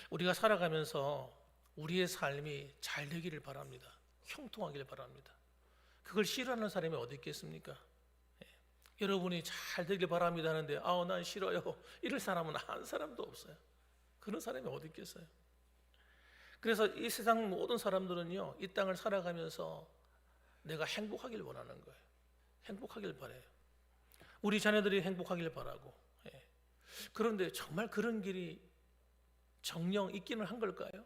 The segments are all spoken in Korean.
우리가 살아가면서 우리의 삶이 잘 되기를 바랍니다. 형통하기를 바랍니다. 그걸 싫어하는 사람이 어디 있겠습니까? 예. 여러분이 잘 되길 바랍니다 하는데 난 싫어요, 이럴 사람은 한 사람도 없어요. 그런 사람이 어디 있겠어요? 그래서 이 세상 모든 사람들은요, 이 땅을 살아가면서 내가 행복하길 원하는 거예요. 행복하길 바라요. 우리 자녀들이 행복하길 바라고. 예. 그런데 정말 그런 길이 정녕 있기는 한 걸까요?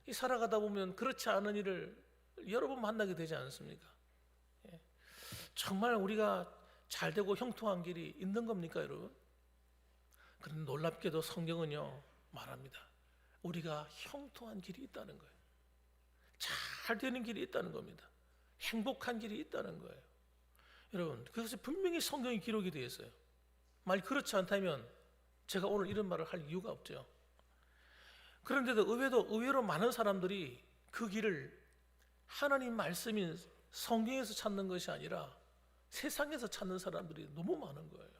이 살아가다 보면 그렇지 않은 일을 여러 번 만나게 되지 않습니까? 예. 정말 우리가 잘 되고 형통한 길이 있는 겁니까, 여러분? 그런데 놀랍게도 성경은요 말합니다. 우리가 형통한 길이 있다는 거예요. 잘 되는 길이 있다는 겁니다. 행복한 길이 있다는 거예요. 여러분, 그것이 분명히 성경에 기록이 되어 있어요. 만약 그렇지 않다면 제가 오늘 이런 말을 할 이유가 없죠. 그런데도 의외로 많은 사람들이 그 길을 하나님 말씀인 성경에서 찾는 것이 아니라 세상에서 찾는 사람들이 너무 많은 거예요.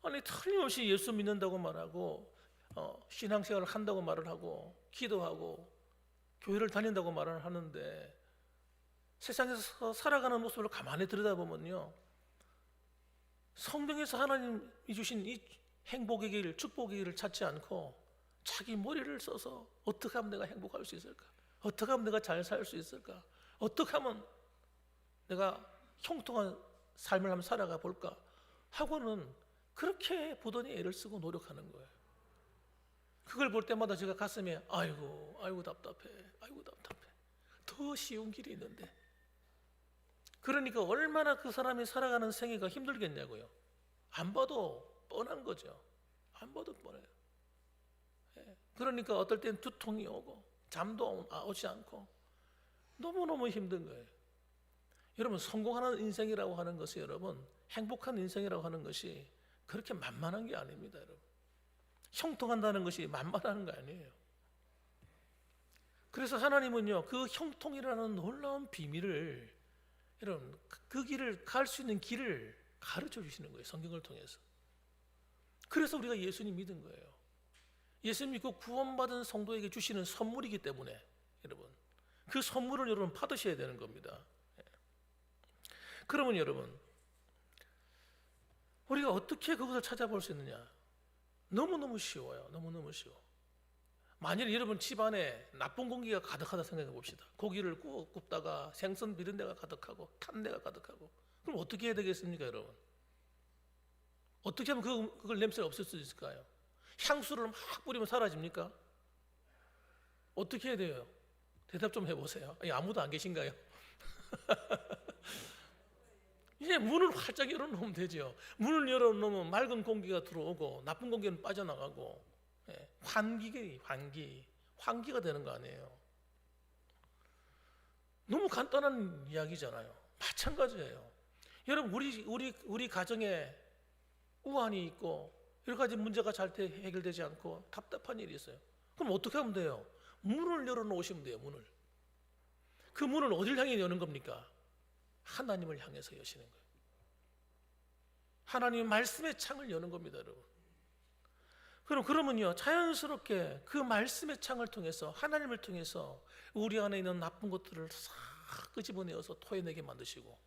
아니, 틀림없이 예수 믿는다고 말하고 신앙생활을 한다고 말을 하고 기도하고 교회를 다닌다고 말을 하는데 세상에서 살아가는 모습을 가만히 들여다보면요, 성경에서 하나님이 주신 이 행복의 길, 축복의 길을 찾지 않고 자기 머리를 써서 어떻게 하면 내가 행복할 수 있을까? 어떻게 하면 내가 잘 살 수 있을까? 어떻게 하면 내가 형통한 삶을 한번 살아가 볼까? 하고는 그렇게 부단히 애를 쓰고 노력하는 거예요. 그걸 볼 때마다 제가 가슴에 아이고 답답해, 아이고 답답해. 더 쉬운 길이 있는데. 그러니까 얼마나 그 사람이 살아가는 생애가 힘들겠냐고요. 안 봐도 뻔한 거죠. 안 봐도 뻔해요. 예. 그러니까 어떨 땐 두통이 오고 잠도 오지 않고 너무너무 힘든 거예요. 여러분, 성공하는 인생이라고 하는 것이, 여러분, 행복한 인생이라고 하는 것이 그렇게 만만한 게 아닙니다. 여러분, 형통한다는 것이 만만한 거 아니에요. 그래서 하나님은요, 그 형통이라는 놀라운 비밀을, 여러분, 그 길을 갈 수 있는 길을 가르쳐 주시는 거예요. 성경을 통해서. 그래서 우리가 예수님 믿은 거예요. 예수님 믿고 구원받은 성도에게 주시는 선물이기 때문에, 여러분, 그 선물을 여러분 받으셔야 되는 겁니다. 그러면 여러분, 우리가 어떻게 그것을 찾아볼 수 있느냐? 너무너무 쉬워요. 너무너무 쉬워. 만일 여러분 집안에 나쁜 공기가 가득하다 생각해 봅시다. 고기를 굽다가 생선 비린 데가 가득하고 탄 데가 가득하고, 그럼 어떻게 해야 되겠습니까, 여러분? 어떻게 하면 그걸 냄새가 없앨 수 있을까요? 향수를 막 뿌리면 사라집니까? 어떻게 해야 돼요? 대답 좀 해보세요. 아무도 안 계신가요? 이제 문을 활짝 열어놓으면 되죠. 문을 열어놓으면 맑은 공기가 들어오고 나쁜 공기는 빠져나가고, 환기가 되는 거 아니에요. 너무 간단한 이야기잖아요. 마찬가지예요. 여러분, 우리 가정에 우환이 있고 여러 가지 문제가 잘 해결되지 않고 답답한 일이 있어요. 그럼 어떻게 하면 돼요? 문을 열어놓으시면 돼요. 문을. 그 문을 어딜 향해 여는 겁니까? 하나님을 향해서 여시는 거예요. 하나님의 말씀의 창을 여는 겁니다, 여러분. 그러면요, 자연스럽게 그 말씀의 창을 통해서, 하나님을 통해서 우리 안에 있는 나쁜 것들을 싹 끄집어내어서 토해내게 만드시고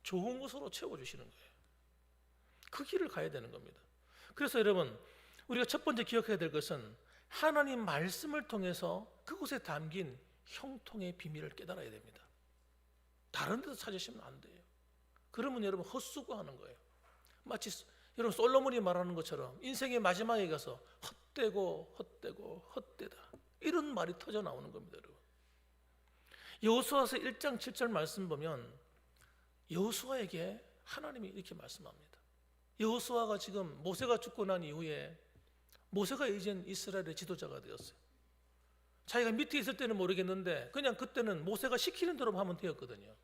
좋은 것으로 채워주시는 거예요. 그 길을 가야 되는 겁니다. 그래서 여러분, 우리가 첫 번째 기억해야 될 것은 하나님 말씀을 통해서 그곳에 담긴 형통의 비밀을 깨달아야 됩니다. 다른 데서 찾으시면 안 돼요. 그러면 여러분 헛수고하는 거예요. 마치 여러분 솔로몬이 말하는 것처럼 인생의 마지막에 가서 헛되다, 이런 말이 터져 나오는 겁니다, 여러분. 여호수아서 1장 7절 말씀 보면 여호수아에게 하나님이 이렇게 말씀합니다. 여호수아가 지금 모세가 죽고 난 이후에 모세가 이젠 이스라엘의 지도자가 되었어요. 자기가 밑에 있을 때는 모르겠는데 그냥 그때는 모세가 시키는 대로 하면 되었거든요.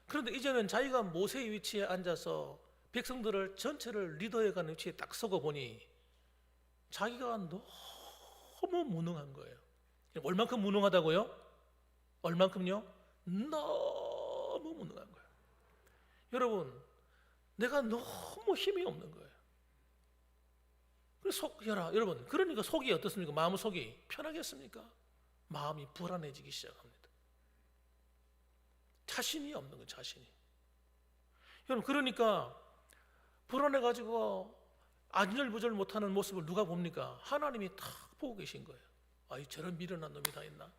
그런데 이제는 자기가 모세의 위치에 앉아서 백성들을 전체를 리더해가는 위치에 딱 서고 보니 자기가 너무 무능한 거예요. 얼만큼 무능하다고요? 얼만큼요? 너무 무능한 거예요. 여러분, 내가 너무 힘이 없는 거예요. 속여라 여러분. 그러니까 속이 어떻습니까? 마음 속이 편하겠습니까? 마음이 불안해지기 시작합니다. 자신이 없는 거예요. 자신이. 여러분 그러니까 불안해가지고 안절부절 못하는 모습을 누가 봅니까? 하나님이 탁 보고 계신 거예요. 아이 저런 미련한 놈이 다 있나?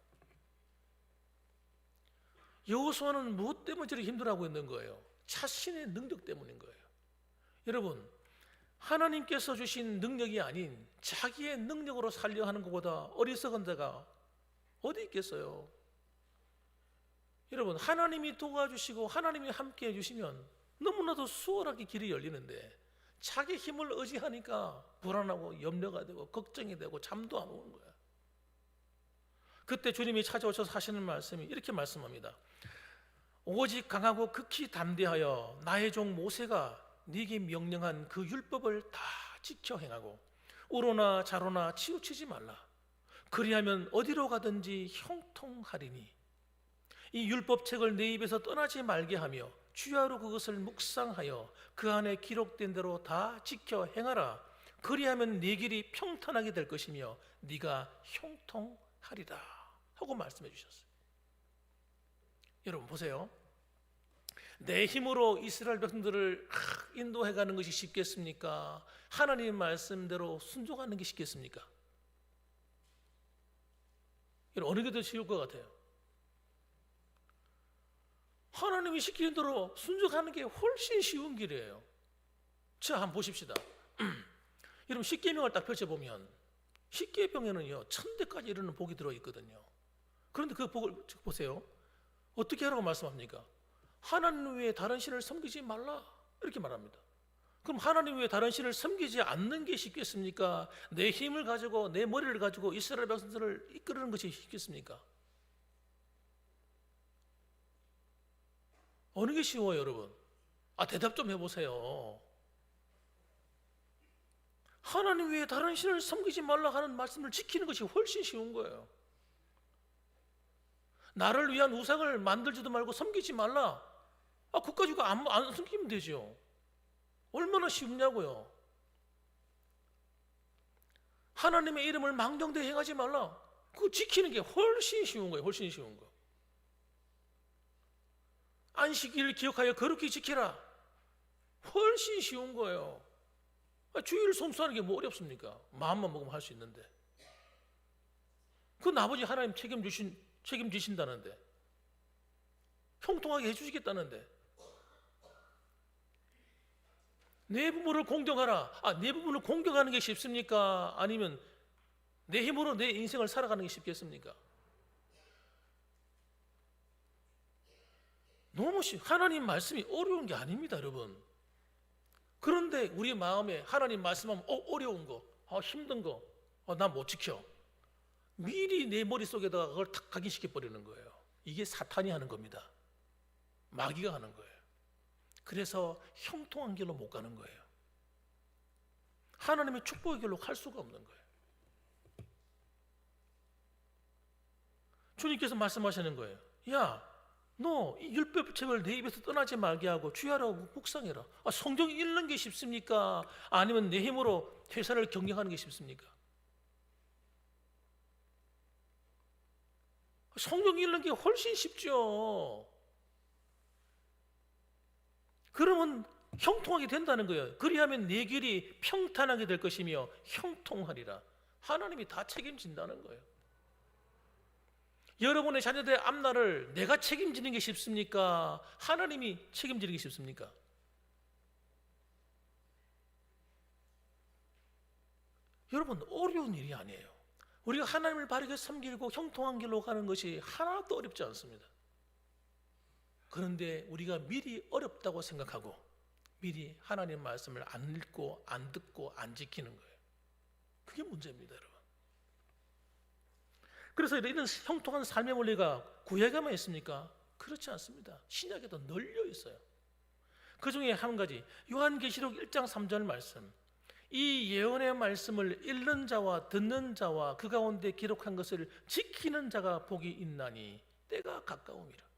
여호수아는 무엇 때문에 저렇게 힘들어하고 있는 거예요? 자신의 능력 때문인 거예요. 여러분 하나님께서 주신 능력이 아닌 자기의 능력으로 살려 하는 것보다 어리석은 자가 어디 있겠어요? 여러분 하나님이 도와주시고 하나님이 함께 해주시면 너무나도 수월하게 길이 열리는데 자기 힘을 의지하니까 불안하고 염려가 되고 걱정이 되고 잠도 안 오는 거야. 그때 주님이 찾아오셔서 하시는 말씀이 이렇게 말씀합니다. 오직 강하고 극히 담대하여 나의 종 모세가 네게 명령한 그 율법을 다 지켜 행하고 우로나 좌로나 치우치지 말라. 그리하면 어디로 가든지 형통하리니 이 율법책을 내 입에서 떠나지 말게 하며 주야로 그것을 묵상하여 그 안에 기록된 대로 다 지켜 행하라. 그리하면 네 길이 평탄하게 될 것이며 네가 형통하리라 하고 말씀해 주셨어요. 여러분 보세요. 내 힘으로 이스라엘 백성들을 인도해 가는 것이 쉽겠습니까? 하나님 말씀대로 순종하는 게 쉽겠습니까? 여러분 어느 게 더 쉬울 것 같아요? 하나님이 시키는 대로 순종하는 게 훨씬 쉬운 길이에요. 자, 한번 보십시다. 여러분 십계명을 딱 펼쳐보면 십계명에는요 1000대까지 이르는 복이 들어있거든요. 그런데 그 복을 보세요. 어떻게 하라고 말씀합니까? 하나님 외에 다른 신을 섬기지 말라 이렇게 말합니다. 그럼 하나님 외에 다른 신을 섬기지 않는 게 쉽겠습니까? 내 힘을 가지고 내 머리를 가지고 이스라엘 백성들을 이끄는 것이 쉽겠습니까? 어느 게 쉬워요 여러분? 대답 좀 해보세요. 하나님 외에 다른 신을 섬기지 말라 하는 말씀을 지키는 것이 훨씬 쉬운 거예요. 나를 위한 우상을 만들지도 말고 섬기지 말라. 그거 가지고 안 섬기면 되죠. 얼마나 쉽냐고요. 하나님의 이름을 망령되이 행하지 말라. 그거 지키는 게 훨씬 쉬운 거예요. 훨씬 쉬운 거. 안식일을 기억하여 거룩히 지키라. 훨씬 쉬운 거예요. 주일 성수하는 게 뭐 어렵습니까? 마음만 먹으면 할 수 있는데. 그건 아버지 하나님 책임지신다는데, 형통하게 해주시겠다는데. 내 부모를 공경하라. 내 부모를 공경하는 게 쉽습니까? 아니면 내 힘으로 내 인생을 살아가는 게 쉽겠습니까? 너무 하나님 말씀이 어려운 게 아닙니다, 여러분. 그런데 우리 마음에 하나님 말씀하면 어려운 거, 힘든 거, 나 못 지켜. 미리 내 머릿속에다가 그걸 탁 각인시켜 버리는 거예요. 이게 사탄이 하는 겁니다. 마귀가 하는 거예요. 그래서 형통한 길로 못 가는 거예요. 하나님의 축복의 길로 갈 수가 없는 거예요. 주님께서 말씀하시는 거예요. 야, 너 이 율법책을 내 입에서 떠나지 말게 하고 주야로 묵상해라. 성경 읽는 게 쉽습니까? 아니면 내 힘으로 회사를 경영하는 게 쉽습니까? 성경 읽는 게 훨씬 쉽죠. 그러면 형통하게 된다는 거예요. 그리하면 내 길이 평탄하게 될 것이며 형통하리라. 하나님이 다 책임진다는 거예요. 여러분의 자녀들의 앞날을 내가 책임지는 게 쉽습니까? 하나님이 책임지는 게 쉽습니까? 여러분 어려운 일이 아니에요. 우리가 하나님을 바르게 섬기고 형통한 길로 가는 것이 하나도 어렵지 않습니다. 그런데 우리가 미리 어렵다고 생각하고 미리 하나님 말씀을 안 읽고 안 듣고 안 지키는 거예요. 그게 문제입니다, 여러분. 그래서 이런 형통한 삶의 원리가 구약에만 있습니까? 그렇지 않습니다. 신약에도 널려 있어요. 그 중에 한 가지 요한계시록 1장 3절 말씀, 이 예언의 말씀을 읽는 자와 듣는 자와 그 가운데 기록한 것을 지키는 자가 복이 있나니 때가 가까움이라.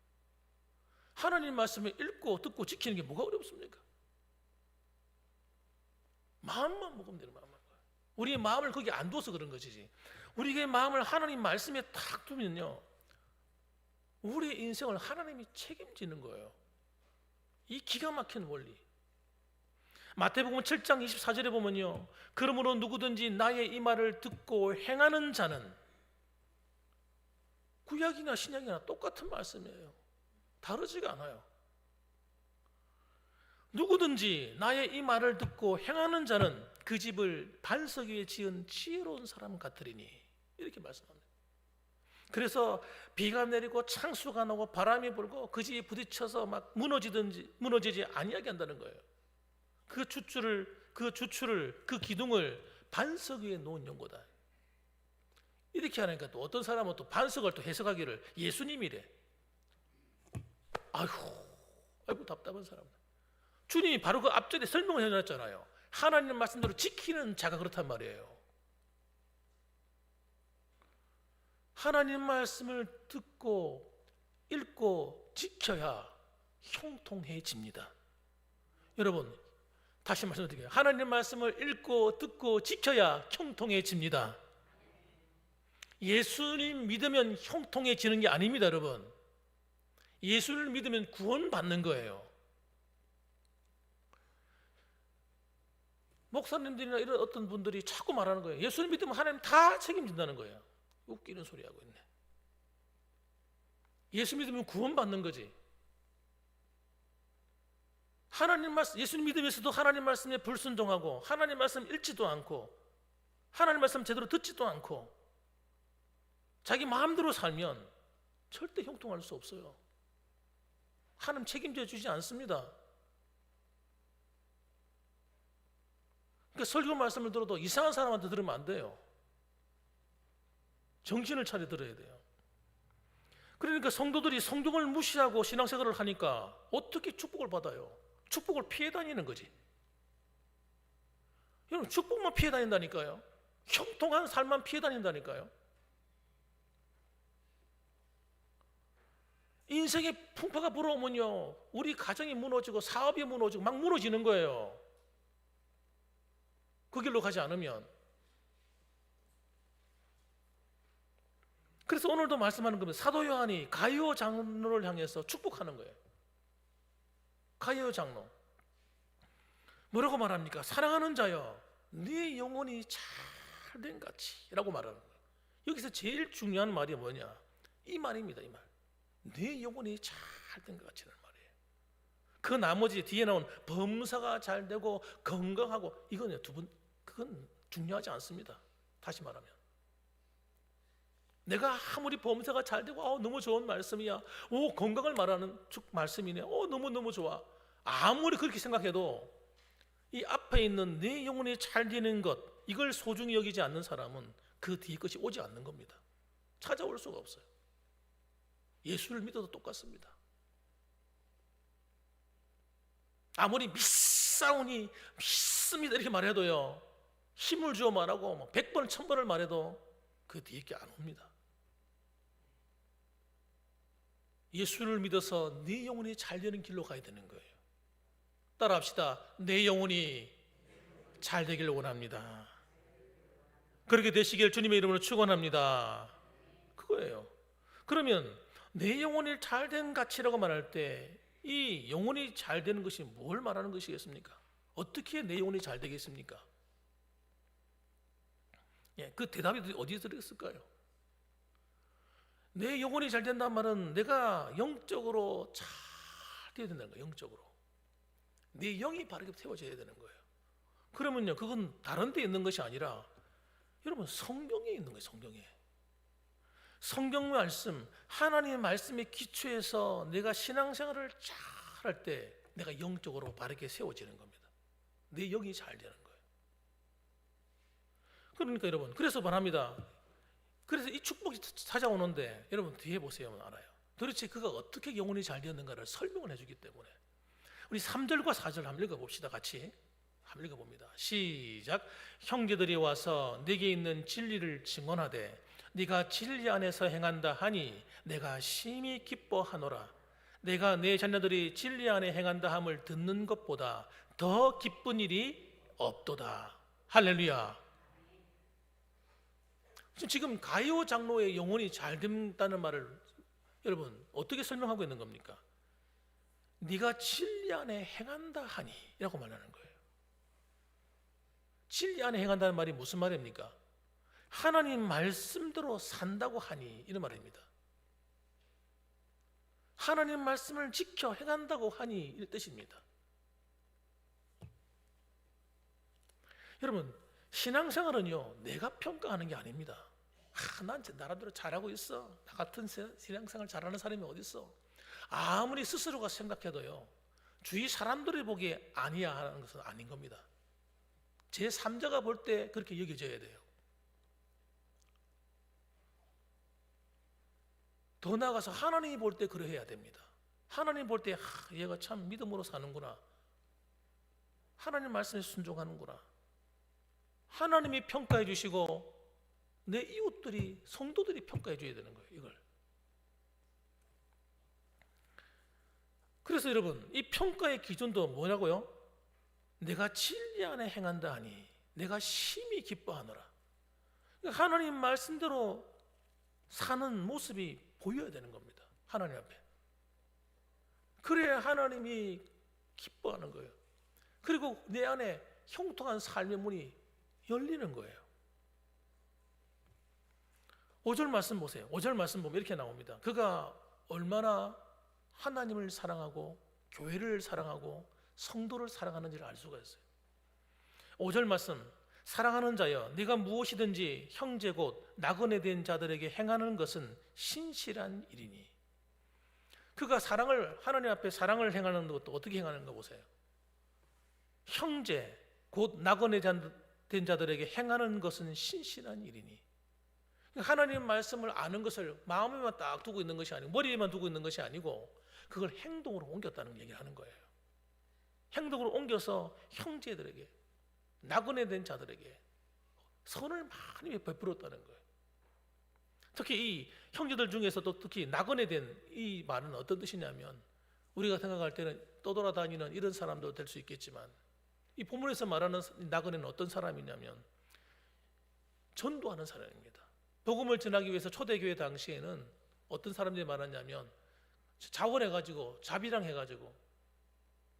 하나님 말씀을 읽고 듣고 지키는 게 뭐가 어렵습니까? 마음만 먹으면 되는 마음만. 우리의 마음을 거기 안 둬서 그런 것이지. 우리의 마음을 하나님 말씀에 딱 두면요, 우리의 인생을 하나님이 책임지는 거예요. 이 기가 막힌 원리. 마태복음 7장 24절에 보면요, 그러므로 누구든지 나의 이 말을 듣고 행하는 자는, 구약이나 신약이나 똑같은 말씀이에요. 다르지가 않아요. 누구든지 나의 이 말을 듣고 행하는 자는 그 집을 반석 위에 지은 지혜로운 사람 같으리니, 이렇게 말씀합니다. 그래서 비가 내리고 창수가 나고 바람이 불고 그 집이 부딪혀서 막 무너지지 아니하게 한다는 거예요. 그 주추를 그 기둥을 반석 위에 놓은 연고다. 이렇게 하니까 또 어떤 사람은 또 반석을 또 해석하기를 예수님이래. 아이고 답답한 사람. 주님이 바로 그 앞전에 설명을 해놨잖아요. 하나님 말씀대로 지키는 자가 그렇단 말이에요. 하나님 말씀을 듣고 읽고 지켜야 형통해집니다. 여러분, 다시 말씀드릴게요. 하나님 말씀을 읽고 듣고 지켜야 형통해집니다. 예수님 믿으면 형통해지는 게 아닙니다, 여러분. 예수를 믿으면 구원받는 거예요. 목사님들이나 이런 어떤 분들이 자꾸 말하는 거예요. 예수를 믿으면 하나님 다 책임진다는 거예요. 웃기는 소리 하고 있네. 예수 믿으면 구원받는 거지. 하나님 말씀, 예수님 믿으면서도 하나님 말씀에 불순종하고 하나님 말씀 읽지도 않고 하나님 말씀 제대로 듣지도 않고 자기 마음대로 살면 절대 형통할 수 없어요. 하나님 책임져 주지 않습니다. 그러니까 설교 말씀을 들어도 이상한 사람한테 들으면 안 돼요. 정신을 차려 들어야 돼요. 그러니까 성도들이 성경을 무시하고 신앙생활을 하니까 어떻게 축복을 받아요? 축복을 피해 다니는 거지. 여러분, 축복만 피해 다닌다니까요. 형통한 삶만 피해 다닌다니까요. 인생의 풍파가 불어오면요, 우리 가정이 무너지고 사업이 무너지고 막 무너지는 거예요. 그 길로 가지 않으면. 그래서 오늘도 말씀하는 겁니다. 사도 요한이 가이오 장로를 향해서 축복하는 거예요. 가이오 장로 뭐라고 말합니까? 사랑하는 자여, 네 영혼이 잘된 같이 라고 말하는 거예요. 여기서 제일 중요한 말이 뭐냐, 이 말입니다. 이 말, 네 영혼이 잘된 것 같이라는 말이에요. 그 나머지 뒤에 나온 범사가 잘되고 건강하고, 이건 그건 중요하지 않습니다. 다시 말하면 내가 아무리 범사가 잘되고 너무 좋은 말씀이야, 건강을 말하는 말씀이네, 너무너무 좋아, 아무리 그렇게 생각해도 이 앞에 있는 내 영혼이 잘 되는 것, 이걸 소중히 여기지 않는 사람은 그 뒤에 것이 오지 않는 겁니다. 찾아올 수가 없어요. 예수를 믿어도 똑같습니다. 아무리 믿사오니 믿습니다 이렇게 말해도요, 힘을 주어 말하고 100번 1000번을 말해도 그 뒤에 게 안 옵니다. 예수를 믿어서 네 영혼이 잘 되는 길로 가야 되는 거예요. 따라합시다. 내 영혼이 잘 되길 원합니다. 그렇게 되시길 주님의 이름으로 축원합니다. 그거예요. 그러면 내 영혼이 잘된 가치라고 말할 때 이 영혼이 잘 되는 것이 뭘 말하는 것이겠습니까? 어떻게 내 영혼이 잘 되겠습니까? 그 대답이 어디에 들어있을까요? 내 영혼이 잘 된다는 말은 내가 영적으로 잘 되어야 된다는 거예요. 영적으로 내 영이 바르게 세워져야 되는 거예요. 그러면요, 그건 다른 데 있는 것이 아니라 여러분 성경에 있는 거예요. 성경 말씀, 하나님의 말씀에 기초해서 내가 신앙생활을 잘 할 때 내가 영적으로 바르게 세워지는 겁니다. 내 영이 잘 되는 거예요. 그러니까 여러분, 그래서 말합니다. 그래서 이 축복이 찾아오는데 여러분 뒤에 보세요. 알아요. 도대체 그가 어떻게 영혼이 잘 되었는가를 설명을 해주기 때문에 우리 3절과 4절 한번 읽어봅시다. 같이 한번 읽어봅니다. 시작. 형제들이 와서 네게 있는 진리를 증언하되 네가 진리 안에서 행한다 하니 내가 심히 기뻐하노라. 내가 내 자녀들이 진리 안에 행한다 함을 듣는 것보다 더 기쁜 일이 없도다. 할렐루야. 지금 가이오 장로의 영혼이 잘 된다는 말을 여러분 어떻게 설명하고 있는 겁니까? 네가 진리 안에 행한다 하니 라고 말하는 거예요. 진리 안에 행한다는 말이 무슨 말입니까? 하나님 말씀대로 산다고 하니 이런 말입니다. 하나님 말씀을 지켜 행한다고 하니 이 뜻입니다. 여러분, 신앙생활은요 내가 평가하는 게 아닙니다. 난 나름대로 잘하고 있어. 나 같은 신앙생활 잘하는 사람이 어디 있어? 아무리 스스로가 생각해도요 주위 사람들이 보기에 아니야 하는 것은 아닌 겁니다. 제 3자가 볼 때 그렇게 여겨져야 돼요. 더 나아가서 하나님이 볼 때 그러해야 됩니다. 하나님 볼 때 얘가 참 믿음으로 사는구나. 하나님 말씀에 순종하는구나. 하나님이 평가해 주시고 내 이웃들이 성도들이 평가해 줘야 되는 거예요. 이걸. 그래서 여러분 이 평가의 기준도 뭐냐고요? 내가 진리 안에 행한다 하니 내가 심히 기뻐하노라. 그러니까 하나님 말씀대로 사는 모습이 보여야 되는 겁니다. 하나님 앞에. 그래야 하나님이 기뻐하는 거예요. 그리고 내 안에 형통한 삶의 문이 열리는 거예요. 5절 말씀 보세요. 5절 말씀 보면 이렇게 나옵니다. 그가 얼마나 하나님을 사랑하고 교회를 사랑하고 성도를 사랑하는지를 알 수가 있어요. 5절 말씀, 사랑하는 자여 네가 무엇이든지 형제 곧 나그네 된 자들에게 행하는 것은 신실한 일이니. 그가 하나님 앞에 사랑을 행하는 것도 어떻게 행하는가 보세요. 형제 곧 나그네 된 자들에게 행하는 것은 신실한 일이니. 하나님 말씀을 아는 것을 마음에만 딱 두고 있는 것이 아니고 머리에만 두고 있는 것이 아니고 그걸 행동으로 옮겼다는 얘기를 하는 거예요. 행동으로 옮겨서 형제들에게 나그네 된 자들에게 선을 많이 베풀었다는 거예요. 특히 이 형제들 중에서도 특히 나그네 된 이 말은 어떤 뜻이냐면 우리가 생각할 때는 떠돌아다니는 이런 사람도 될 수 있겠지만 이 본문에서 말하는 나그네는 어떤 사람이냐면 전도하는 사람입니다. 복음을 전하기 위해서 초대교회 당시에는 어떤 사람들이 많았냐면 자원해가지고 자비랑 해가지고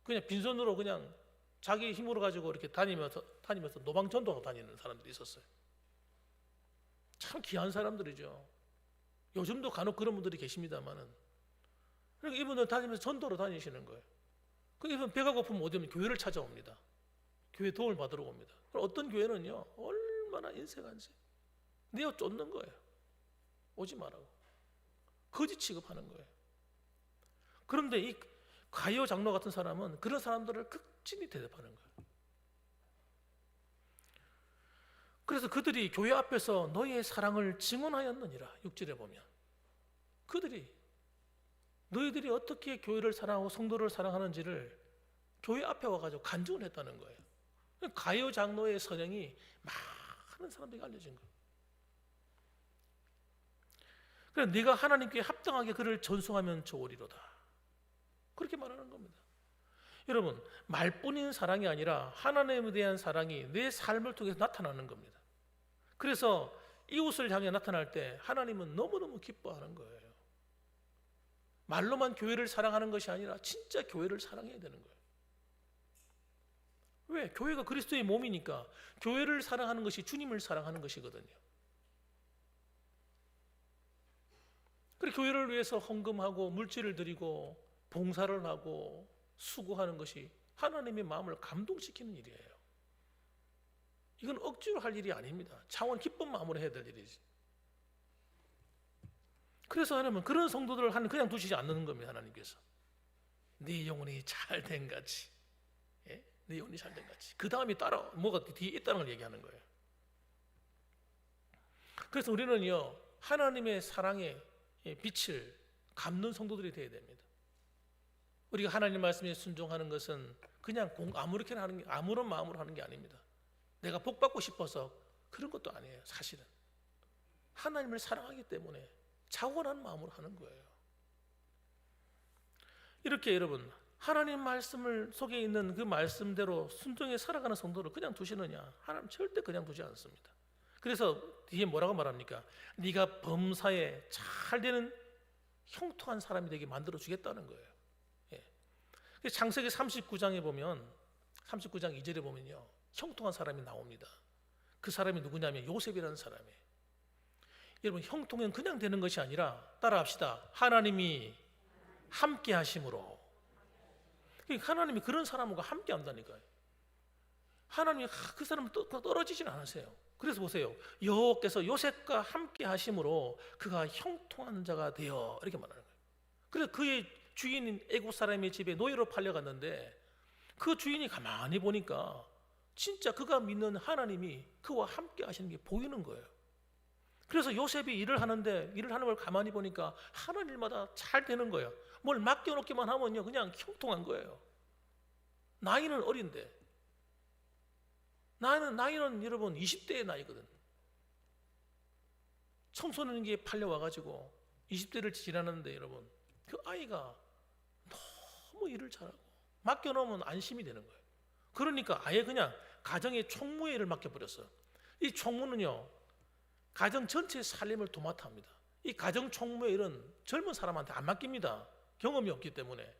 그냥 빈손으로 그냥 자기 힘으로 가지고 이렇게 다니면서 노방전도하고 다니는 사람들이 있었어요. 참 귀한 사람들이죠. 요즘도 간혹 그런 분들이 계십니다만은 그러니까 이분들 다니면서 전도로 다니시는 거예요. 그 이분 배가 고프면 어디 오면 교회를 찾아옵니다. 교회 도움을 받으러 옵니다. 그럼 어떤 교회는요 얼마나 인색한지 내어 쫓는 거예요. 오지 말라고 거지 취급하는 거예요. 그런데 이 가이오 장로 같은 사람은 그런 사람들을 극진히 대접하는 거예요. 그래서 그들이 교회 앞에서 너희의 사랑을 증언하였느니라. 6절에 보면 너희들이 어떻게 교회를 사랑하고 성도를 사랑하는지를 교회 앞에 와가지고 간증을 했다는 거예요. 가이오 장로의 선행이 많은 사람들에게 알려진 거예요. 그래서 네가 하나님께 합당하게 그를 전송하면 좋으리로다. 그렇게 말하는 겁니다. 여러분, 말뿐인 사랑이 아니라 하나님에 대한 사랑이 내 삶을 통해서 나타나는 겁니다. 그래서 이웃을 향해 나타날 때 하나님은 너무너무 기뻐하는 거예요. 말로만 교회를 사랑하는 것이 아니라 진짜 교회를 사랑해야 되는 거예요. 왜? 교회가 그리스도의 몸이니까 교회를 사랑하는 것이 주님을 사랑하는 것이거든요. 그래서 교회를 위해서 헌금하고 물질을 드리고 봉사를 하고 수고하는 것이 하나님의 마음을 감동시키는 일이에요. 이건 억지로 할 일이 아닙니다. 차원 기쁜 마음으로 해야 될 일이지. 그래서 하나님은 그런 성도들을 그냥 두시지 않는 겁니다. 하나님께서 네 영혼이 잘된 같이, 예? 네 영혼이 잘된 같이. 그 다음이 따라 뭐가 뒤에 있다는 걸 얘기하는 거예요. 그래서 우리는요 하나님의 사랑의 빛을 갚는 성도들이 되어야 됩니다. 우리가 하나님 말씀에 순종하는 것은 그냥 아무렇게나 하는 게, 아무런 마음으로 하는 게 아닙니다. 내가 복 받고 싶어서 그런 것도 아니에요. 사실은 하나님을 사랑하기 때문에 자원한 마음으로 하는 거예요. 이렇게 여러분 하나님 말씀을 속에 있는 그 말씀대로 순종해 살아가는 성도를 그냥 두시느냐? 하나님 절대 그냥 두지 않습니다. 그래서 뒤에 뭐라고 말합니까? 네가 범사에 잘 되는 형통한 사람이 되게 만들어 주겠다는 거예요. 예. 그래서 창세기 39장에 보면 39장 2절에 보면요, 형통한 사람이 나옵니다. 그 사람이 누구냐면 요셉이라는 사람이에요. 여러분, 형통은 그냥 되는 것이 아니라 따라합시다. 하나님이 함께 하심으로. 하나님이 그런 사람과 함께 한다니까요. 하나님이 그 사람을 떨어지진 않으세요. 그래서 보세요. 여호와께서 요셉과 함께 하심으로 그가 형통한 자가 되어, 이렇게 말하는 거예요. 그래서 그의 주인인 애굽 사람의 집에 노예로 팔려갔는데 그 주인이 가만히 보니까 진짜 그가 믿는 하나님이 그와 함께 하시는 게 보이는 거예요. 그래서 요셉이 일을 하는 걸 가만히 보니까 하는 일마다 잘 되는 거예요. 뭘 맡겨놓기만 하면요, 그냥 형통한 거예요. 나이는 어린데, 나이는 여러분 20대의 나이거든. 청소년기에 팔려와가지고 20대를 지나는데 여러분, 그 아이가 너무 일을 잘하고 맡겨놓으면 안심이 되는 거예요. 그러니까 아예 그냥 가정의 총무의 일을 맡겨버렸어요. 이 총무는요, 가정 전체의 살림을 도맡아 합니다. 이 가정 총무의 일은 젊은 사람한테 안 맡깁니다. 경험이 없기 때문에.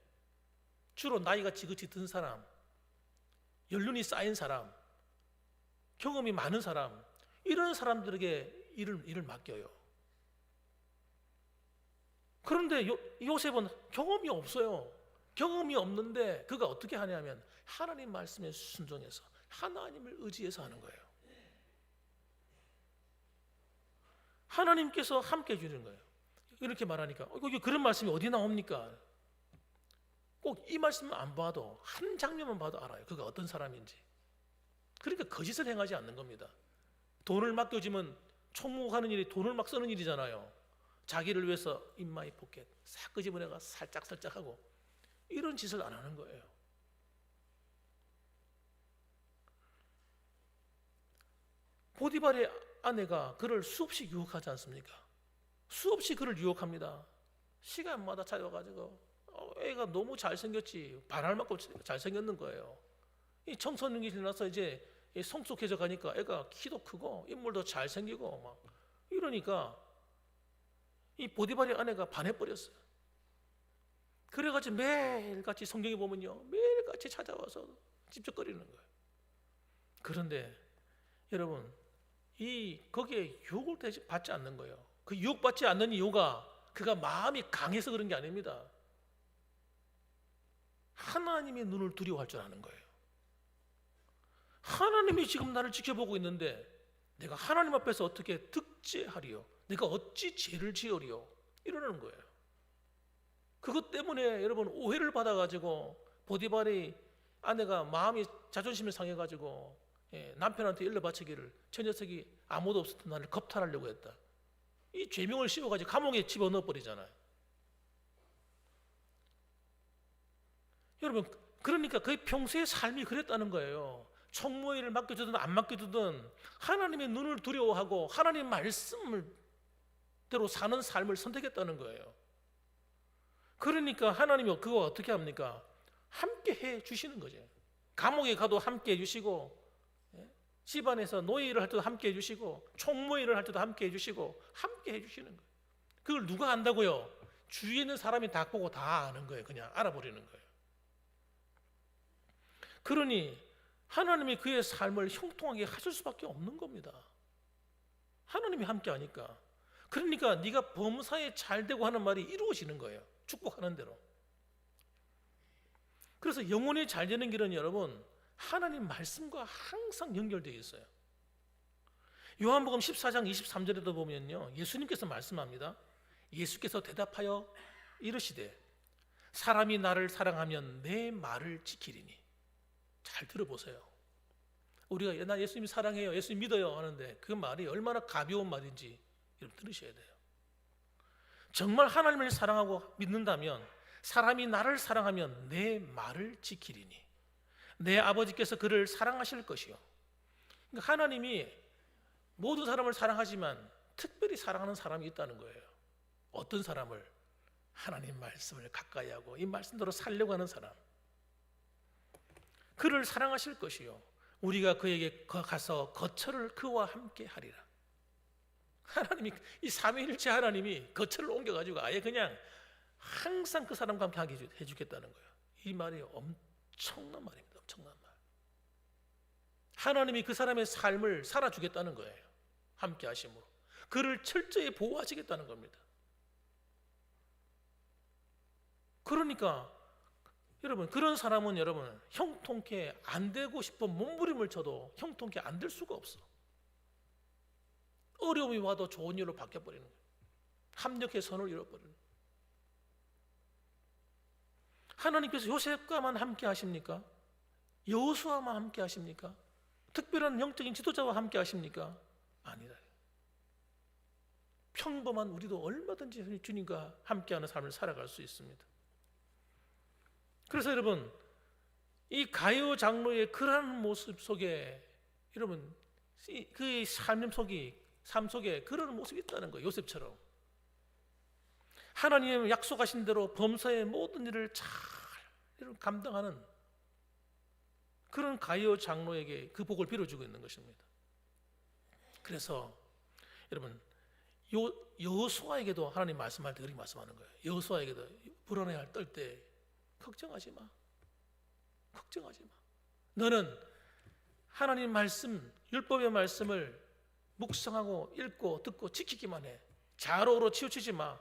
주로 나이가 지긋이 든 사람, 연륜이 쌓인 사람, 경험이 많은 사람, 이런 사람들에게 일을 맡겨요. 그런데 요셉은 경험이 없어요. 경험이 없는데 그가 어떻게 하냐면 하나님 말씀에 순종해서 하나님을 의지해서 하는 거예요. 하나님께서 함께 해주는 거예요. 이렇게 말하니까 그런 말씀이 어디 나옵니까? 꼭 이 말씀을 안 봐도 한 장면만 봐도 알아요. 그가 어떤 사람인지. 그러니까 거짓을 행하지 않는 겁니다. 돈을 맡겨주면 총무하는 일이 돈을 막 쓰는 일이잖아요. 자기를 위해서 인마이 포켓 싹 끄집어내가 살짝살짝 하고 이런 짓을 안 하는 거예요. 보디발의 아내가 그를 수없이 유혹하지 않습니까? 수없이 그를 유혹합니다. 시간마다 찾아와가지고 애가 너무 잘생겼지, 바랄 만큼 잘생겼는 거예요. 이 청소년기 지나서 이제 성숙해져 가니까 애가 키도 크고 인물도 잘생기고 막 이러니까 이 보디발의 아내가 반해버렸어요. 그래가지고 매일같이 성경에 보면요, 매일같이 찾아와서 찝쩍거리는 거예요. 그런데 여러분, 거기에 유혹을 받지 않는 거예요. 그 유혹받지 않는 이유가 그가 마음이 강해서 그런 게 아닙니다. 하나님의 눈을 두려워할 줄 아는 거예요. 하나님이 지금 나를 지켜보고 있는데 내가 하나님 앞에서 어떻게 득죄하리요? 내가 어찌 죄를 지으리요? 이러는 거예요. 그것 때문에 여러분 오해를 받아가지고 보디발의 아내가 마음이 자존심이 상해가지고 남편한테 일러 바치기를 저 녀석이 아무도 없었던 나를 겁탈하려고 했다. 이 죄명을 씌워가지고 감옥에 집어넣어 버리잖아요. 여러분, 그러니까 그의 평소의 삶이 그랬다는 거예요. 총무의 일을 맡겨주든 안 맡겨주든 하나님의 눈을 두려워하고 하나님 말씀대로 사는 삶을 선택했다는 거예요. 그러니까 하나님이 그거 어떻게 합니까? 함께 해 주시는 거죠. 감옥에 가도 함께 해 주시고, 집안에서 노예 일을 할 때도 함께 해 주시고, 총무의 일을 할 때도 함께 해 주시고, 함께 해 주시는 거예요. 그걸 누가 안다고요? 주위에 있는 사람이 다 보고 다 아는 거예요. 그냥 알아버리는 거예요. 그러니 하나님이 그의 삶을 형통하게 하실 수밖에 없는 겁니다. 하나님이 함께 하니까. 그러니까 네가 범사에 잘 되고 하는 말이 이루어지는 거예요. 축복하는 대로. 그래서 영혼이 잘 되는 길은 여러분, 하나님 말씀과 항상 연결되어 있어요. 요한복음 14장 23절에도 보면요, 예수님께서 말씀합니다. 예수께서 대답하여 이르시되 사람이 나를 사랑하면 내 말을 지키리니. 잘 들어보세요. 우리가 나 예수님 사랑해요, 예수님 믿어요 하는데 그 말이 얼마나 가벼운 말인지 여러분 들으셔야 돼요. 정말 하나님을 사랑하고 믿는다면 사람이 나를 사랑하면 내 말을 지키리니 내 아버지께서 그를 사랑하실 것이요. 그러니까 하나님이 모든 사람을 사랑하지만 특별히 사랑하는 사람이 있다는 거예요. 어떤 사람을? 하나님 말씀을 가까이 하고 이 말씀대로 살려고 하는 사람. 그를 사랑하실 것이요. 우리가 그에게 가서 거처를 그와 함께 하리라. 하나님이 이 삼위일체 하나님이 거처를 옮겨가지고 아예 그냥 항상 그 사람과 함께 하게 해주겠다는 거예요. 이 말이 엄청난 말입니다. 엄청난 말. 하나님이 그 사람의 삶을 살아주겠다는 거예요. 함께 하심으로 그를 철저히 보호하시겠다는 겁니다. 그러니까 여러분, 그런 사람은 여러분 형통케 안 되고 싶어 몸부림을 쳐도 형통케 안 될 수가 없어. 어려움이 와도 좋은 일로 바뀌어버리는 거예요. 합력의 선을 잃어버리는 거예요. 하나님께서 요셉과만 함께 하십니까? 여호수아만 함께 하십니까? 특별한 영적인 지도자와 함께 하십니까? 아니다. 평범한 우리도 얼마든지 주님과 함께하는 삶을 살아갈 수 있습니다. 그래서 여러분, 이 가룟 장로의 그러한 모습 속에 여러분 그 삶 속에 그런 모습이 있다는 거예요. 요셉처럼 하나님 약속하신 대로 범사의 모든 일을 잘 감당하는 그런 가룟 장로에게 그 복을 빌어주고 있는 것입니다. 그래서 여러분 여호수아에게도 하나님 말씀할 때 그렇게 말씀하는 거예요. 여호수아에게도 불안해할 떨 때 걱정하지 마. 걱정하지 마. 너는 하나님 말씀, 율법의 말씀을 묵상하고 읽고 듣고 지키기만 해. 좌로우로 치우치지 마.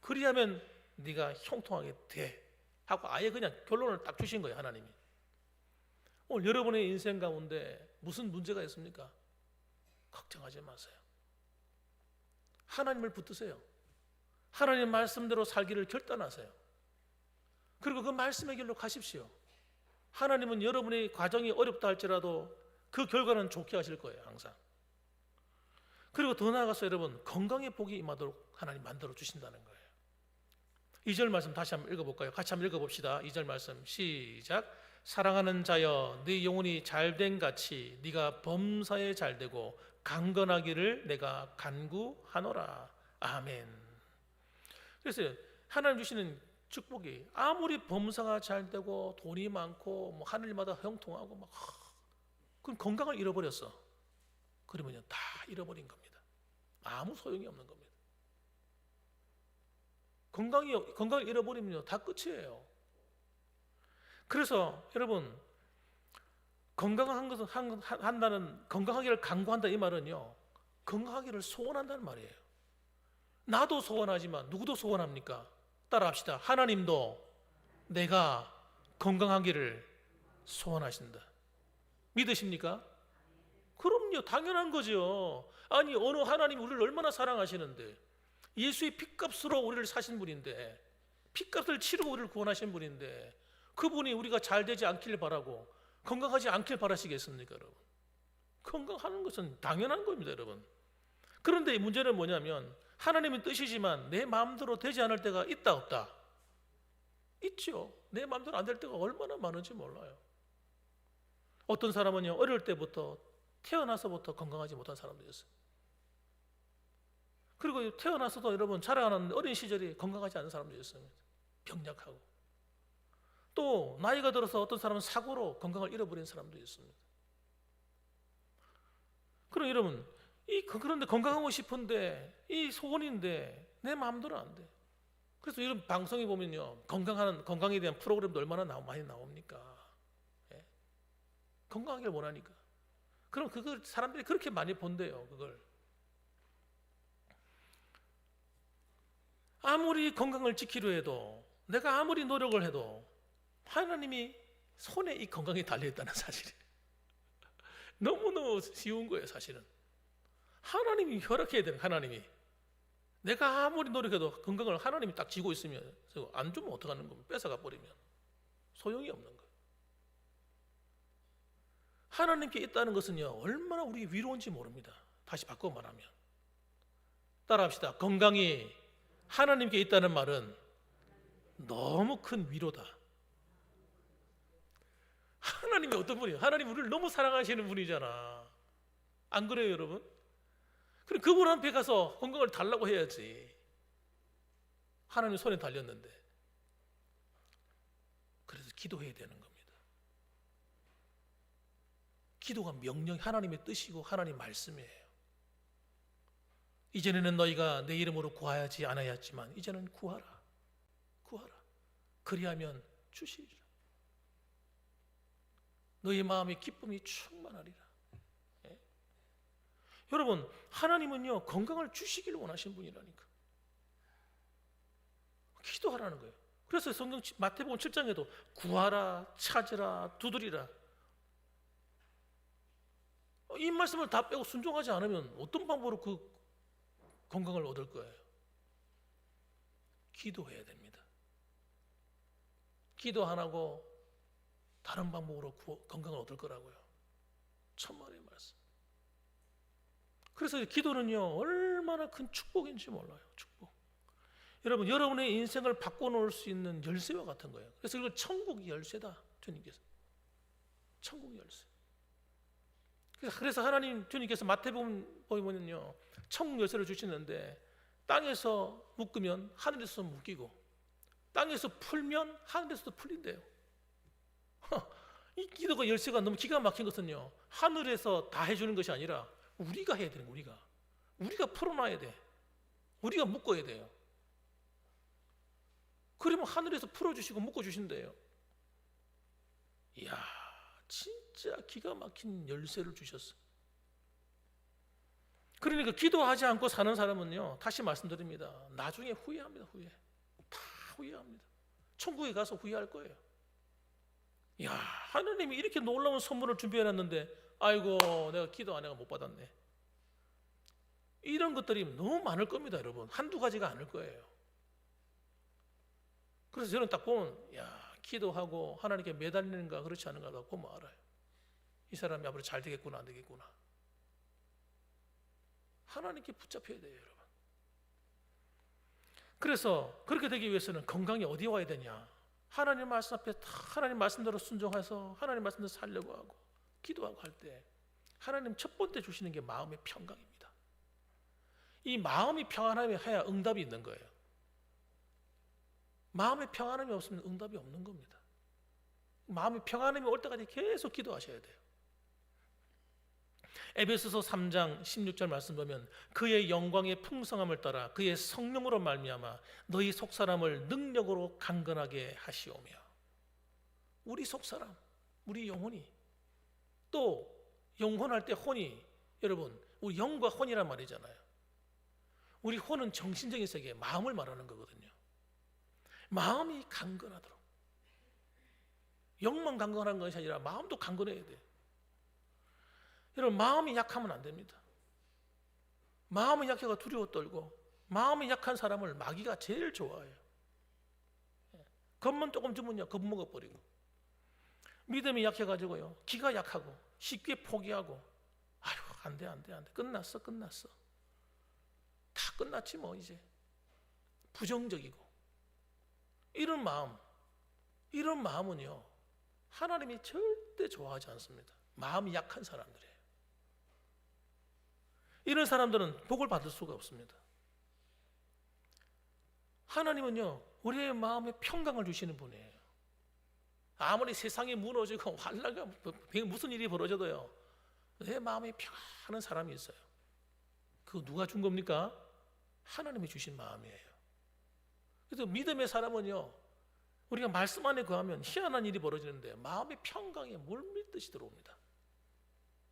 그리하면 네가 형통하게 돼. 하고 아예 그냥 결론을 딱 주신 거예요, 하나님이. 오늘 여러분의 인생 가운데 무슨 문제가 있습니까? 걱정하지 마세요. 하나님을 붙드세요. 하나님 말씀대로 살기를 결단하세요. 그리고 그 말씀의 길로 가십시오. 하나님은 여러분의 과정이 어렵다 할지라도 그 결과는 좋게 하실 거예요, 항상. 그리고 더 나아가서 여러분 건강의 복이 임하도록 하나님 만들어 주신다는 거예요. 2절 말씀 다시 한번 읽어볼까요? 같이 한번 읽어봅시다. 2절 말씀 시작. 사랑하는 자여, 네 영혼이 잘된 같이 네가 범사에 잘되고 강건하기를 내가 간구하노라. 아멘. 그래서 하나님 주시는 축복이 아무리 범사가 잘되고 돈이 많고 뭐 하늘마다 형통하고 막 그럼 건강을 잃어버렸어. 그러면요 다 잃어버린 겁니다. 아무 소용이 없는 겁니다. 건강을 잃어버리면요 다 끝이에요. 그래서 여러분 건강한 것은 한다는 건강하기를 간구한다 이 말은요 건강하기를 소원한다는 말이에요. 나도 소원하지만 누구도 소원합니까? 따라합시다. 하나님도 내가 건강하기를 소원하신다. 믿으십니까? 그럼요, 당연한 거죠. 아니 어느 하나님이 우리를 얼마나 사랑하시는데 예수의 피값으로 우리를 사신 분인데 피값을 치르고 우리를 구원하신 분인데 그분이 우리가 잘 되지 않길 바라고 건강하지 않길 바라시겠습니까, 여러분? 건강하는 것은 당연한 겁니다, 여러분. 그런데 문제는 뭐냐면 하나님의 뜻이지만 내 마음대로 되지 않을 때가 있다 없다? 있죠. 내 마음대로 안 될 때가 얼마나 많은지 몰라요. 어떤 사람은요 어릴 때부터 태어나서부터 건강하지 못한 사람도 있어요. 그리고 태어나서도 여러분 자라가는 어린 시절이 건강하지 않은 사람도 있습니다. 병약하고. 또 나이가 들어서 어떤 사람은 사고로 건강을 잃어버린 사람도 있습니다. 그럼 여러분 그런데 건강하고 싶은데 이 소원인데 내 마음대로 안 돼. 그래서 이런 방송에 보면요 건강에 대한 프로그램도 얼마나 많이 나옵니까? 예? 건강하길 원하니까. 그럼 그걸 사람들이 그렇게 많이 본대요. 그걸 아무리 건강을 지키려 해도 내가 아무리 노력을 해도 하나님이 손에 이 건강이 달려있다는 사실이 너무너무 쉬운 거예요. 사실은 하나님이 허락해야 되는 하나님이 내가 아무리 노력해도 건강을 하나님이 딱 쥐고 있으면 안 주면 어떡하는 겁니까? 뺏어가 버리면 소용이 없는 거예요. 하나님께 있다는 것은요 얼마나 우리 위로인지 모릅니다. 다시 바꿔 말하면 따라합시다. 건강이 하나님께 있다는 말은 너무 큰 위로다. 하나님이 어떤 분이에요? 하나님 우리를 너무 사랑하시는 분이잖아. 안 그래요, 여러분? 그럼 그분 앞에 가서 건강을 달라고 해야지. 하나님 손에 달렸는데. 그래서 기도해야 되는 겁니다. 기도가 명령 하나님의 뜻이고 하나님 말씀이에요. 이전에는 너희가 내 이름으로 구하지 않아야지만 이제는 구하라. 그리하면 주시리라. 너희 마음의 기쁨이 충만하리라. 예? 여러분, 하나님은요 건강을 주시기를 원하시는 분이라니까. 기도하라는 거예요. 그래서 성경 마태복음 7장에도 구하라, 찾으라, 두드리라. 이 말씀을 다 빼고 순종하지 않으면 어떤 방법으로 그 건강을 얻을 거예요? 기도해야 됩니다. 기도 안 하고 다른 방법으로 건강을 얻을 거라고요. 천만의 말씀. 그래서 기도는요 얼마나 큰 축복인지 몰라요. 축복. 여러분, 여러분의 인생을 바꿔놓을 수 있는 열쇠와 같은 거예요. 그래서 이걸 천국 열쇠다, 주님께서. 천국 열쇠. 그래서 하나님 주님께서 마태복음 보면요 천국 열쇠를 주시는데 땅에서 묶으면 하늘에서 묶이고 땅에서 풀면 하늘에서도 풀린대요. 이 기도가 열쇠가 너무 기가 막힌 것은요 하늘에서 다 해주는 것이 아니라 우리가 해야 되는 거예요. 우리가 풀어놔야 돼. 우리가 묶어야 돼요. 그러면 하늘에서 풀어주시고 묶어주신대요. 이야, 진짜 기가 막힌 열쇠를 주셨어요. 그러니까 기도하지 않고 사는 사람은요 다시 말씀드립니다, 나중에 후회합니다. 다 후회합니다. 천국에 가서 후회할 거예요. 이야, 하나님이 이렇게 놀라운 선물을 준비해놨는데 아이고 내가 기도 안 해가 못 받았네. 이런 것들이 너무 많을 겁니다. 여러분, 한두 가지가 아닐 거예요. 그래서 저는 딱 보면 야, 기도하고 하나님께 매달리는가 그렇지 않은가 보면 알아요. 이 사람이 앞으로 잘 되겠구나 안 되겠구나. 하나님께 붙잡혀야 돼요, 여러분. 그래서 그렇게 되기 위해서는 건강이 어디 와야 되냐? 하나님 말씀 앞에 하나님 말씀대로 순종해서 하나님 말씀대로 살려고 하고 기도하고 할 때 하나님 첫 번째 주시는 게 마음의 평강입니다. 이 마음이 평안해야 응답이 있는 거예요. 마음의 평안함이 없으면 응답이 없는 겁니다. 마음의 평안함이 올 때까지 계속 기도하셔야 돼요. 에베소서 3장 16절 말씀 보면 그의 영광의 풍성함을 따라 그의 성령으로 말미암아 너희 속사람을 능력으로 강건하게 하시오며. 우리 속사람, 우리 영혼이, 또 영혼할 때 혼이, 여러분 우리 영과 혼이란 말이잖아요. 우리 혼은 정신적인 세계, 마음을 말하는 거거든요. 마음이 강건하도록. 영만 강건한 것이 아니라 마음도 강건해야 돼요. 여러분, 마음이 약하면 안 됩니다. 마음이 약해가 두려워 떨고, 마음이 약한 사람을 마귀가 제일 좋아해요. 겁만 조금 주면요 겁먹어버리고, 믿음이 약해가지고요 기가 약하고 쉽게 포기하고, 아유 안돼 끝났어 다 끝났지 뭐 이제, 부정적이고, 이런 마음은요 하나님이 절대 좋아하지 않습니다. 마음이 약한 사람들이에요. 이런 사람들은 복을 받을 수가 없습니다. 하나님은요 우리의 마음에 평강을 주시는 분이에요. 아무리 세상이 무너지고 환란과 무슨 일이 벌어져도요 내 마음에 평안한 사람이 있어요. 그거 누가 준 겁니까? 하나님이 주신 마음이에요. 그래서 믿음의 사람은요 우리가 말씀 안에 거하면 희한한 일이 벌어지는데 마음의 평강에 물밀듯이 들어옵니다.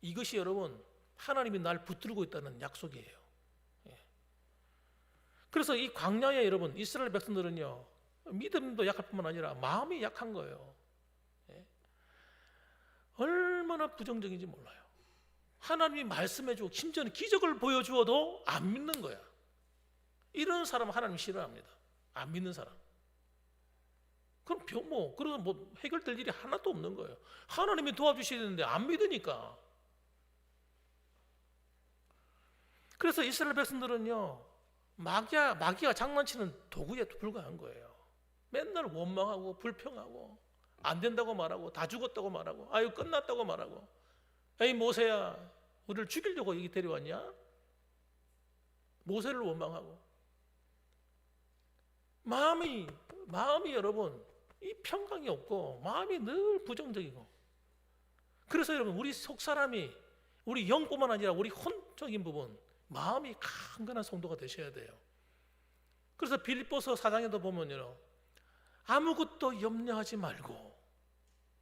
이것이 여러분 하나님이 날 붙들고 있다는 약속이에요. 그래서 이 광야에 여러분 이스라엘 백성들은요 믿음도 약할 뿐만 아니라 마음이 약한 거예요. 얼마나 부정적인지 몰라요. 하나님이 말씀해주고 심지어는 기적을 보여주어도 안 믿는 거야. 이런 사람 하나님 싫어합니다. 안 믿는 사람. 그럼 그런 해결될 일이 하나도 없는 거예요. 하나님이 도와주시는데 안 믿으니까. 그래서 이스라엘 백성들은요 마귀가 장난치는 도구에 불과한 거예요. 맨날 원망하고 불평하고 안 된다고 말하고 다 죽었다고 말하고 아유 끝났다고 말하고, 에이 모세야 우리를 죽이려고 여기 데려왔냐? 모세를 원망하고, 마음이 여러분 이 평강이 없고 마음이 늘 부정적이고, 그래서 여러분 우리 속사람이, 우리 영뿐만 아니라 우리 혼적인 부분, 마음이 강건한 성도가 되셔야 돼요. 그래서 빌립보서 4장에도 보면요, 아무것도 염려하지 말고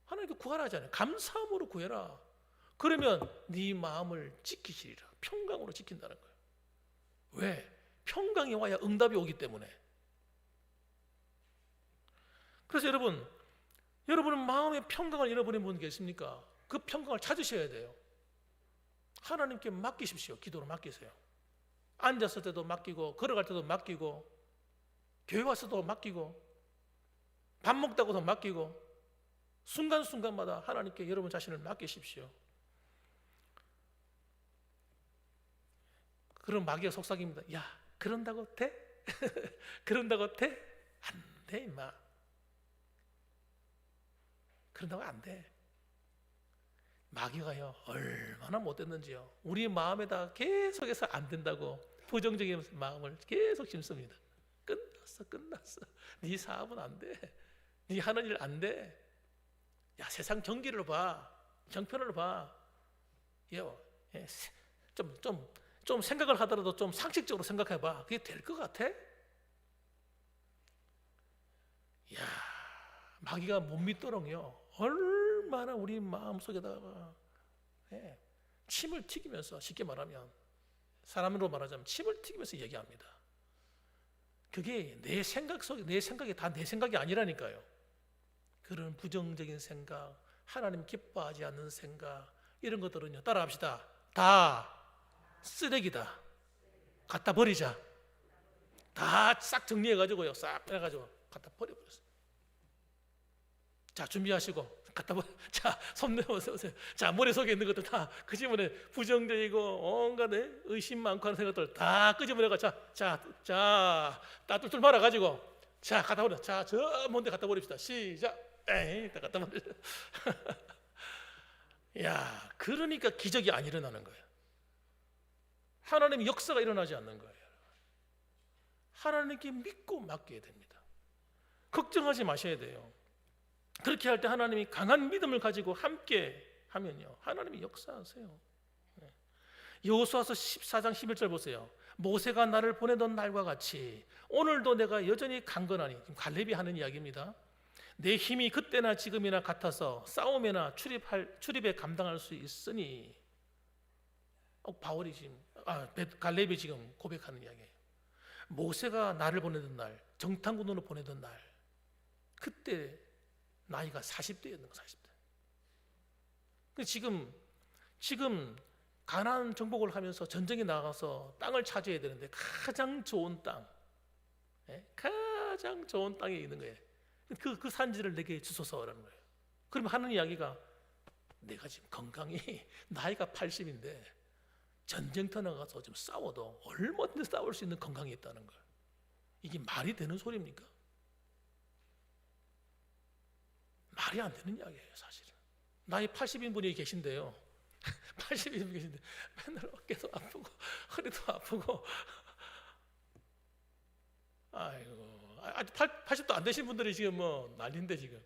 하나님께 구하라잖아요. 감사함으로 구해라. 그러면 네 마음을 지키시리라. 평강으로 지킨다는 거예요. 왜? 평강이 와야 응답이 오기 때문에. 그래서 여러분은 마음의 평강을 잃어버린 분 계십니까? 그 평강을 찾으셔야 돼요. 하나님께 맡기십시오. 기도로 맡기세요. 앉았을 때도 맡기고, 걸어갈 때도 맡기고, 교회 와서도 맡기고, 밥 먹다고도 맡기고, 순간순간마다 하나님께 여러분 자신을 맡기십시오. 그럼 마귀가 속삭입니다. 야, 그런다고 돼? 그런다고 돼? 안 돼, 임마. 그런다고 안 돼. 마귀가요, 얼마나 못됐는지요. 우리 마음에다 계속해서 안 된다고 부정적인 마음을 계속 심습니다. 끝났어. 네 사업은 안 돼. 네 하는 일 안 돼. 야, 세상 경기를 봐. 정편을 봐. 좀 생각을 하더라도 좀 상식적으로 생각해봐. 그게 될 것 같아? 야, 마귀가 못 믿도록요, 얼마나 우리 마음속에다가 침을 튀기면서, 쉽게 말하면 사람으로 말하자면 침을 튀기면서 얘기합니다. 그게 내 생각 속에, 내 생각이 다 내 생각이 아니라니까요. 그런 부정적인 생각, 하나님 기뻐하지 않는 생각, 이런 것들은요, 따라합시다. 다 쓰레기다. 갖다 버리자. 다 싹 정리해가지고요, 싹 빼가지고 갖다 버려버렸어요. 자, 준비하시고 갖다 버려. 자, 손 내보세요. 자, 머릿속에 있는 것들 다 끄집어내. 부정적이고 온갖 의심 많고 하는 생각들 다 끄집어내가. 자, 따뜻 말아가지고 자, 갖다 버려. 자, 저 먼데 갖다 버립시다. 시작. 다 갖다 버려. 야, 그러니까 기적이 안 일어나는 거예요. 하나님의 역사가 일어나지 않는 거예요. 하나님께 믿고 맡겨야 됩니다. 걱정하지 마셔야 돼요. 그렇게 할 때 하나님이 강한 믿음을 가지고 함께 하면요, 하나님이 역사하세요. 여호수아서 14장 11절 보세요. 모세가 나를 보내던 날과 같이 오늘도 내가 여전히 강건하니, 갈렙이 하는 이야기입니다. 내 힘이 그때나 지금이나 같아서 싸움에나 출입에 감당할 수 있으니, 바울이 지금, 갈렙이 지금 고백하는 이야기예요. 모세가 나를 보내던 날, 정탐꾼으로 보내던 날, 그때 나이가 40대였는 거, 40대. 지금 가나안 정복을 하면서 전쟁에 나가서 땅을 차지해야 되는데 가장 좋은 땅, 가장 좋은 땅에 있는 거예요. 그 산지를 내게 주소서라는 거예요. 그러면 하는 이야기가, 내가 지금 건강이 나이가 80인데 전쟁터 나가서 좀 싸워도 얼마든지 싸울 수 있는 건강이 있다는 거예요. 이게 말이 되는 소리입니까? 말이 안 되는 이야기예요, 사실은. 나이 80인 분이 계신데요, 80인 분이 계신데 맨날 어깨도 아프고 허리도 아프고, 아이고, 아직 80도 안 되신 분들이 지금 뭐 난리인데 지금.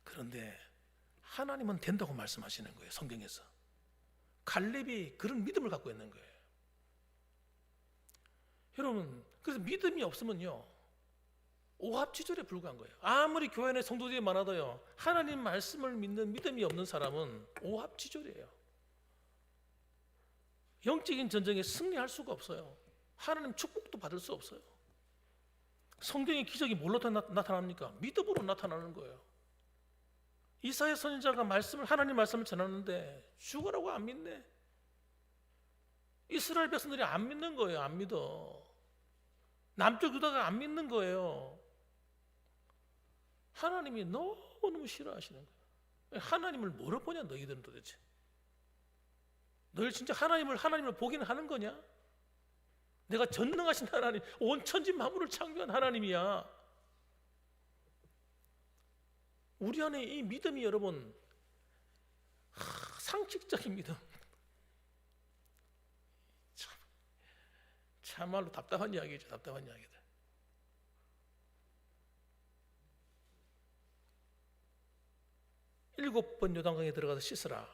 그런데 하나님은 된다고 말씀하시는 거예요, 성경에서. 갈렙이 그런 믿음을 갖고 있는 거예요. 여러분, 그래서 믿음이 없으면요, 오합지졸에 불과한 거예요. 아무리 교회 내 성도들이 많아도요, 하나님 말씀을 믿는 믿음이 없는 사람은 오합지졸이에요. 영적인 전쟁에 승리할 수가 없어요. 하나님 축복도 받을 수 없어요. 성경의 기적이 뭘로 나타납니까? 믿음으로 나타나는 거예요. 이사야 선지자가 하나님 말씀을 전하는데 죽으라고 안 믿네. 이스라엘 백성들이 안 믿는 거예요. 안 믿어. 남쪽 유다가 안 믿는 거예요. 하나님이 너무너무 싫어하시는 거예요. 하나님을 뭐로 보냐, 너희들은 도대체. 너희 진짜 하나님을 보기는 하는 거냐? 내가 전능하신 하나님, 온 천지 만물을 창조한 하나님이야. 우리 안에 이 믿음이, 여러분, 상식적인 믿음, 참말로 답답한 이야기죠. 답답한 이야기들. 일곱 번 요단강에 들어가서 씻으라.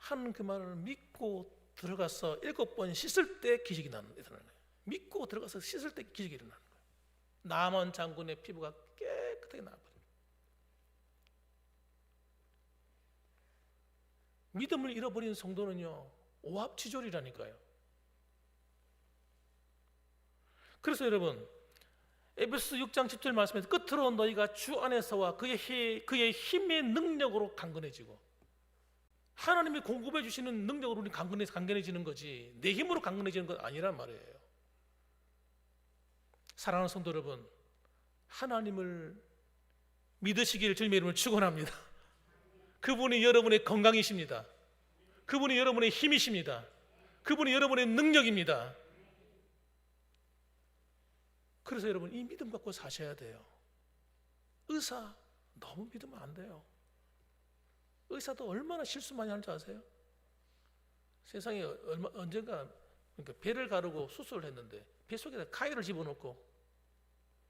하는 그 말을 믿고 들어가서 7번 씻을 때 기적이 일어나는 거예요. 믿고 들어가서 씻을 때 기적이 일어나는 거예요. 나만 장군의 피부가 깨끗하게 나와버려요. 믿음을 잃어버린 성도는요, 오합지졸이라니까요. 그래서 여러분, 에베소 6장 10절 말씀에서 끝으로 너희가 주 안에서와 그의 힘의 능력으로 강건해지고, 하나님이 공급해 주시는 능력으로 우리 강건해지는 거지 내 힘으로 강건해지는 건 아니란 말이에요. 사랑하는 성도 여러분, 하나님을 믿으시기를 주님의 이름으로 축원합니다. 그분이 여러분의 건강이십니다. 그분이 여러분의 힘이십니다. 그분이 여러분의 능력입니다. 그래서 여러분, 이 믿음 갖고 사셔야 돼요. 의사 너무 믿으면 안 돼요. 의사도 얼마나 실수 많이 하는지 아세요? 세상에 언젠가 그러니까 배를 가르고 수술을 했는데 배 속에다 카이를 집어넣고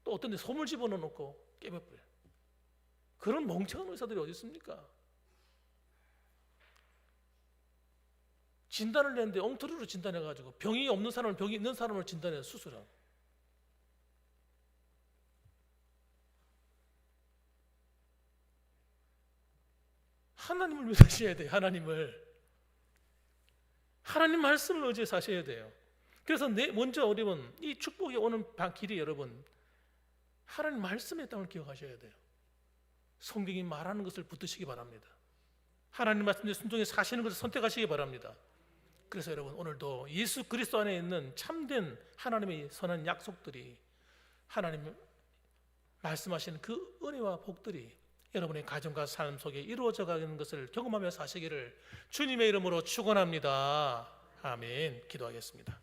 또 어떤 데 솜을 집어넣고 깨버려요. 그런 멍청한 의사들이 어디 있습니까? 진단을 냈는데 엉터리로 진단해가지고 병이 없는 사람을 병이 있는 사람을 진단해서 수술하고. 하나님을 믿으셔야 돼요. 하나님 말씀을 의지해 사셔야 돼요. 그래서 먼저 여러분, 이 축복이 오는 길이 여러분, 하나님 말씀의 땅을 기억하셔야 돼요. 성경이 말하는 것을 붙드시기 바랍니다. 하나님 말씀에 순종해 사시는 것을 선택하시기 바랍니다. 그래서 여러분, 오늘도 예수 그리스도 안에 있는 참된 하나님의 선한 약속들이, 하나님 말씀하시는 그 은혜와 복들이 여러분의 가정과 삶 속에 이루어져 가는 것을 경험하며 사시기를 주님의 이름으로 축원합니다. 아멘. 기도하겠습니다.